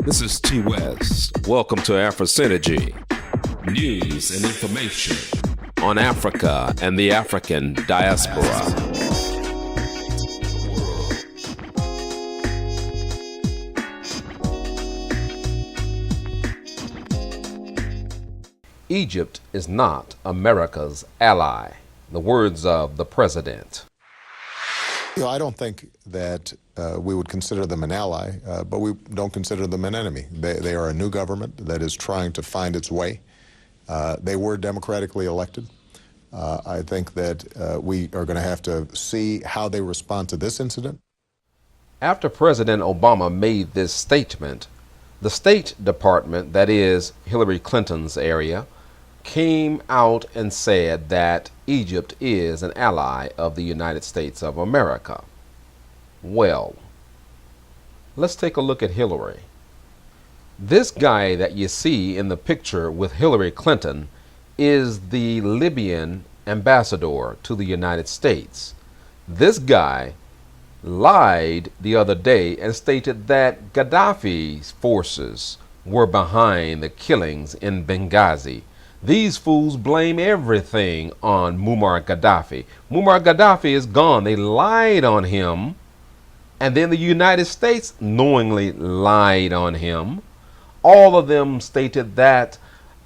This is T West. Welcome to AfroSynergy. News and information on Africa and the African diaspora. Egypt is not America's ally. The words of the president. I don't think that we would consider them an ally, but we don't consider them an enemy. They are a new government that is trying to find its way. They were democratically elected. I think that we are going to have to see how they respond to this incident. After President Obama made this statement, the State Department, that is Hillary Clinton's area, came out and said that Egypt is an ally of the United States of America. Well, let's take a look at Hillary. This guy that you see in the picture with Hillary Clinton is the Libyan ambassador to the United States. This guy lied the other day and stated that Gaddafi's forces were behind the killings in Benghazi. These fools blame everything on Muammar Gaddafi. Muammar Gaddafi is gone. They lied on him. And then the United States knowingly lied on him. All of them stated that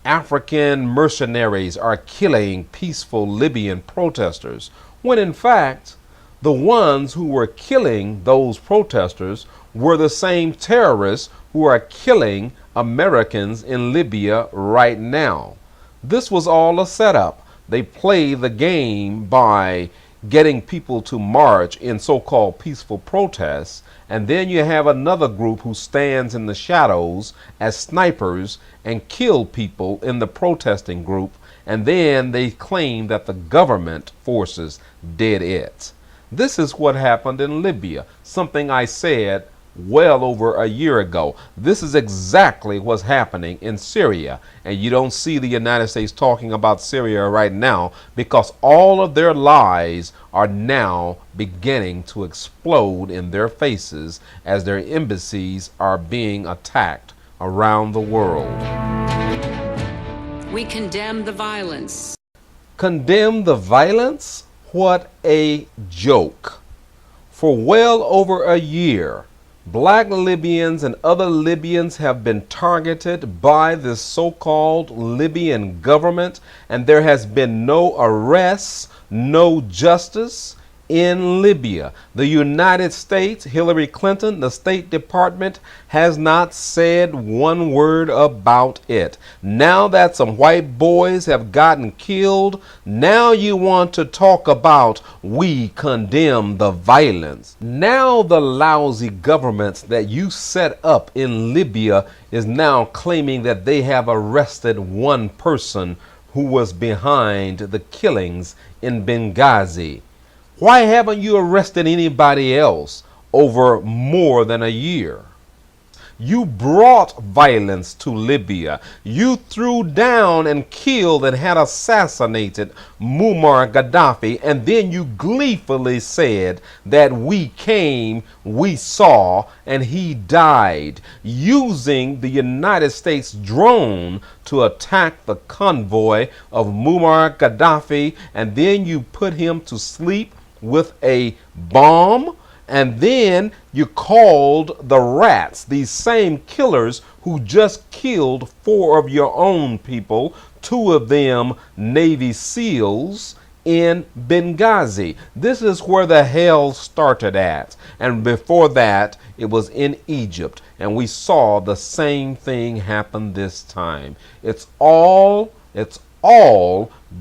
African mercenaries are killing peaceful Libyan protesters, when in fact, the ones who were killing those protesters were the same terrorists who are killing Americans in Libya right now. This was all a setup. They play the game by getting people to march in so-called peaceful protests, and then you have another group who stands in the shadows as snipers and kill people in the protesting group, and then they claim that the government forces did it. This is what happened in Libya, something I said well over a year ago. This is exactly what's happening in Syria, and you don't see the United States talking about Syria right now because all of their lies are now beginning to explode in their faces as their embassies are being attacked around the world. We condemn the violence. Condemn the violence? What a joke. For well over a year, Black Libyans and other Libyans have been targeted by this so-called Libyan government, and there has been no arrests, no justice in Libya. The United States, Hillary Clinton, the State Department has not said one word about it. Now that some white boys have gotten killed, now you want to talk about we condemn the violence. Now the lousy governments that you set up in Libya is now claiming that they have arrested one person who was behind the killings in Benghazi. Why haven't you arrested anybody else over more than a year? You brought violence to Libya. You threw down and killed and had assassinated Muammar Gaddafi, and then you gleefully said that we came, we saw, and he died, using the United States drone to attack the convoy of Muammar Gaddafi, and then you put him to sleep with a bomb, and then you called the rats, these same killers who just killed 4 of your own people, 2 of them Navy SEALs in Benghazi. This is where the hell started at. And before that, it was in Egypt, and we saw the same thing happen this time. It's all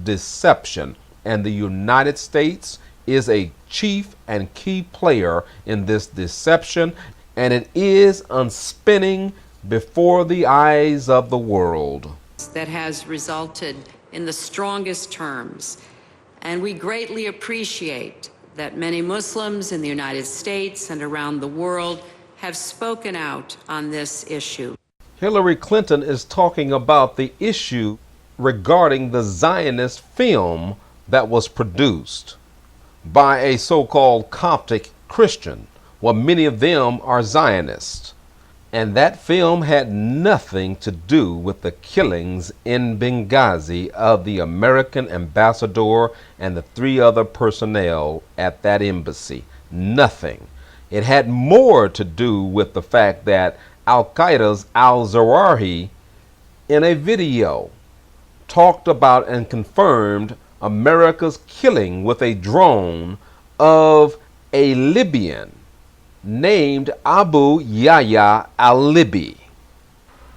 deception, and the United States is a chief and key player in this deception, and it is unspinning before the eyes of the world. That has resulted in the strongest terms, and we greatly appreciate that many Muslims in the United States and around the world have spoken out on this issue. Hillary Clinton is talking about the issue regarding the Zionist film that was produced by a so-called Coptic Christian. Well, many of them are Zionists. And that film had nothing to do with the killings in Benghazi of the American ambassador and the 3 other personnel at that embassy. Nothing. It had more to do with the fact that Al-Qaeda's al-Zawahiri, in a video, talked about and confirmed America's killing with a drone of a Libyan named Abu Yahya al-Libi.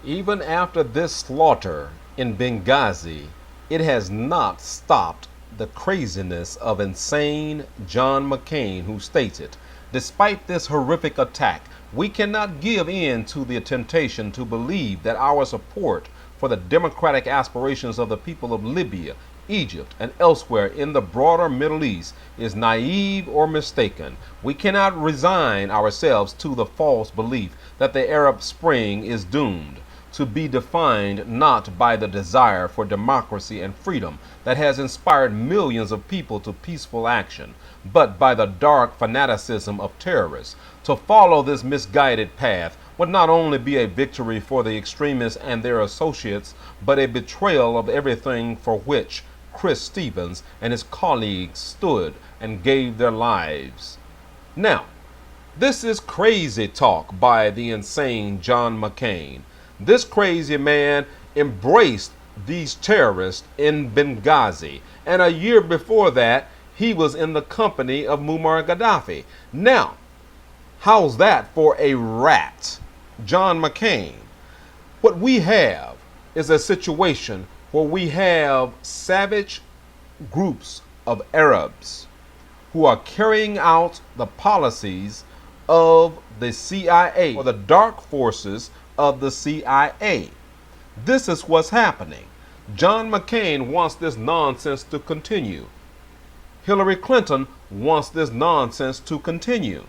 Even after this slaughter in Benghazi, it has not stopped the craziness of insane John McCain, who stated, "Despite this horrific attack, we cannot give in to the temptation to believe that our support for the democratic aspirations of the people of Libya, Egypt, and elsewhere in the broader Middle East is naive or mistaken. We cannot resign ourselves to the false belief that the Arab Spring is doomed to be defined not by the desire for democracy and freedom that has inspired millions of people to peaceful action, but by the dark fanaticism of terrorists. To follow this misguided path would not only be a victory for the extremists and their associates, but a betrayal of everything for which Chris Stevens and his colleagues stood and gave their lives." Now, this is crazy talk by the insane John McCain. This crazy man embraced these terrorists in Benghazi, and a year before that, he was in the company of Muammar Gaddafi. Now, how's that for a rat, John McCain? What we have is a situation where we have savage groups of Arabs who are carrying out the policies of the CIA, or the dark forces of the CIA. This is what's happening. John McCain wants this nonsense to continue. Hillary Clinton wants this nonsense to continue.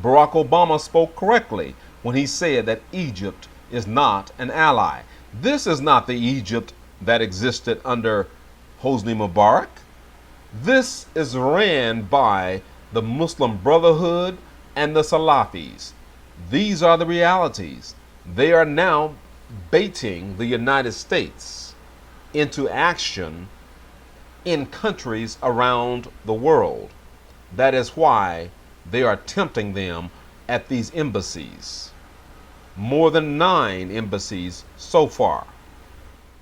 Barack Obama spoke correctly when he said that Egypt is not an ally. This is not the Egypt that existed under Hosni Mubarak. This is ran by the Muslim Brotherhood and the Salafis. These are the realities. They are now baiting the United States into action in countries around the world. That is why they are tempting them at these embassies. More than 9 embassies so far.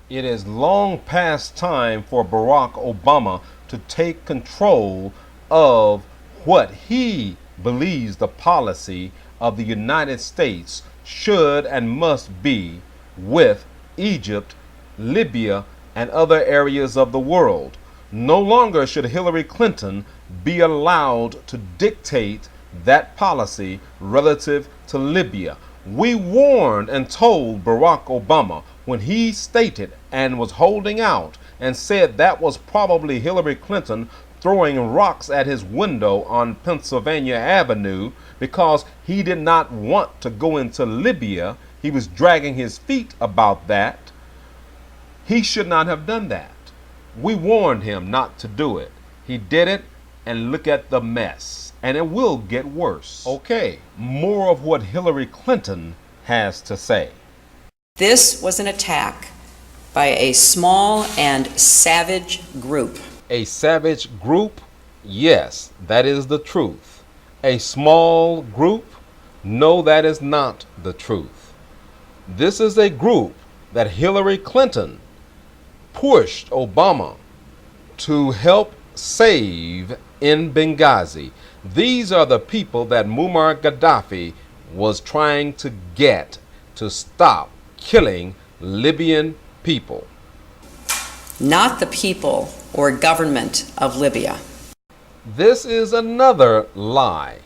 It is long past time for Barack Obama to take control of what he believes the policy of the United States should and must be with Egypt, Libya, and other areas of the world. No longer should Hillary Clinton be allowed to dictate that policy relative to Libya. We warned and told Barack Obama when he stated and was holding out and said that was probably Hillary Clinton throwing rocks at his window on Pennsylvania Avenue because he did not want to go into Libya. He was dragging his feet about that. He should not have done that. We warned him not to do it. He did it, and look at the mess. And it will get worse. Okay, more of what Hillary Clinton has to say. This was an attack by a small and savage group. A savage group? Yes, that is the truth. A small group? No, that is not the truth. This is a group that Hillary Clinton pushed Obama to help save in Benghazi. These are the people that Muammar Gaddafi was trying to get to stop killing Libyan people. Not the people or government of Libya. This is another lie.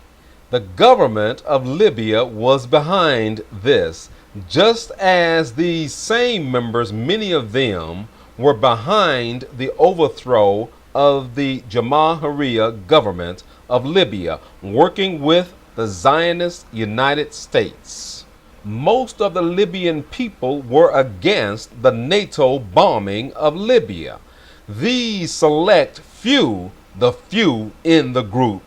The government of Libya was behind this, just as these same members, many of them, were behind the overthrow of the Jamahiriya government of Libya, working with the Zionist United States. Most of the Libyan people were against the NATO bombing of Libya. These select few, the few in the group,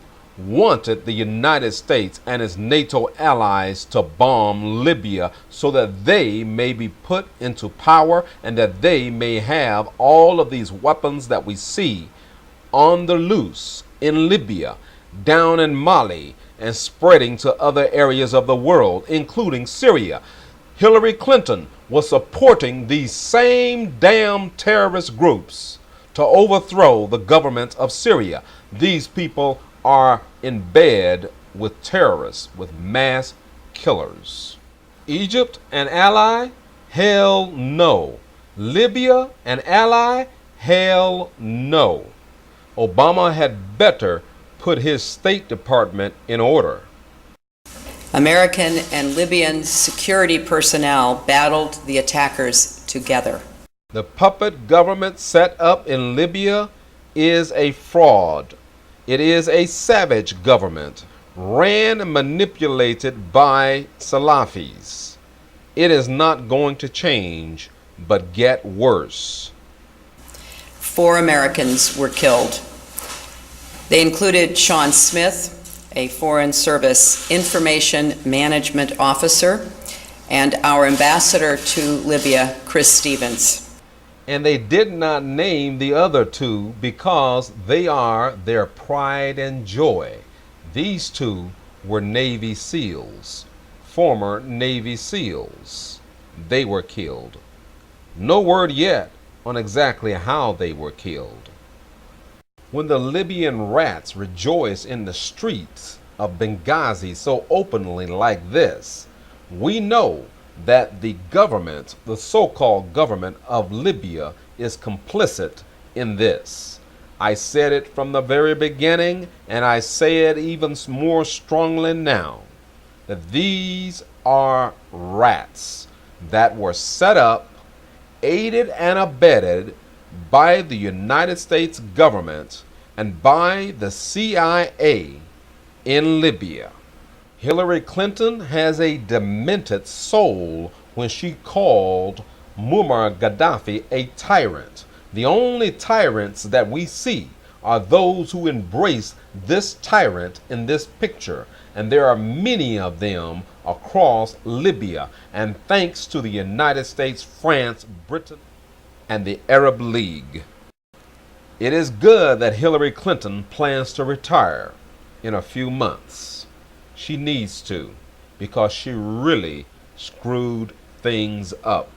wanted the United States and its NATO allies to bomb Libya so that they may be put into power and that they may have all of these weapons that we see on the loose in Libya, down in Mali, and spreading to other areas of the world, including Syria. Hillary Clinton was supporting these same damn terrorist groups to overthrow the government of Syria. These people are in bed with terrorists, with mass killers. Egypt, an ally? Hell no. Libya, an ally? Hell no. Obama had better put his State Department in order. American and Libyan security personnel battled the attackers together. The puppet government set up in Libya is a fraud. It is a savage government, ran and manipulated by Salafis. It is not going to change, but get worse. 4 Americans were killed. They included Sean Smith, a Foreign Service Information Management Officer, and our ambassador to Libya, Chris Stevens. And they did not name the other 2 because they are their pride and joy. These 2 were Navy SEALs, former Navy SEALs. They were killed. No word yet on exactly how they were killed. When the Libyan rats rejoice in the streets of Benghazi so openly like this, we know that the government, the so-called government of Libya, is complicit in this. I said it from the very beginning, and I say it even more strongly now, that these are rats that were set up, aided and abetted by the United States government and by the CIA in Libya. Hillary Clinton has a demented soul when she called Muammar Gaddafi a tyrant. The only tyrants that we see are those who embrace this tyrant in this picture, and there are many of them across Libya, and thanks to the United States, France, Britain, and the Arab League. It is good that Hillary Clinton plans to retire in a few months. She needs to, because she really screwed things up,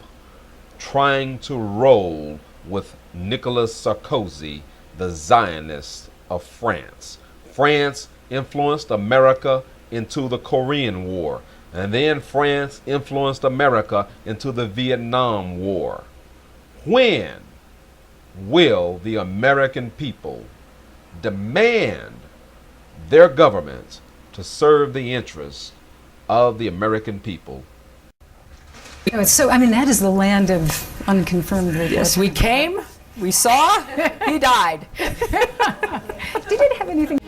trying to roll with Nicolas Sarkozy, the Zionist of France. France influenced America into the Korean War, and then France influenced America into the Vietnam War. When will the American people demand their government to serve the interests of the American people? So, I mean, that is the land of unconfirmed reports. Yes, we came, we saw, he died. Did it have anything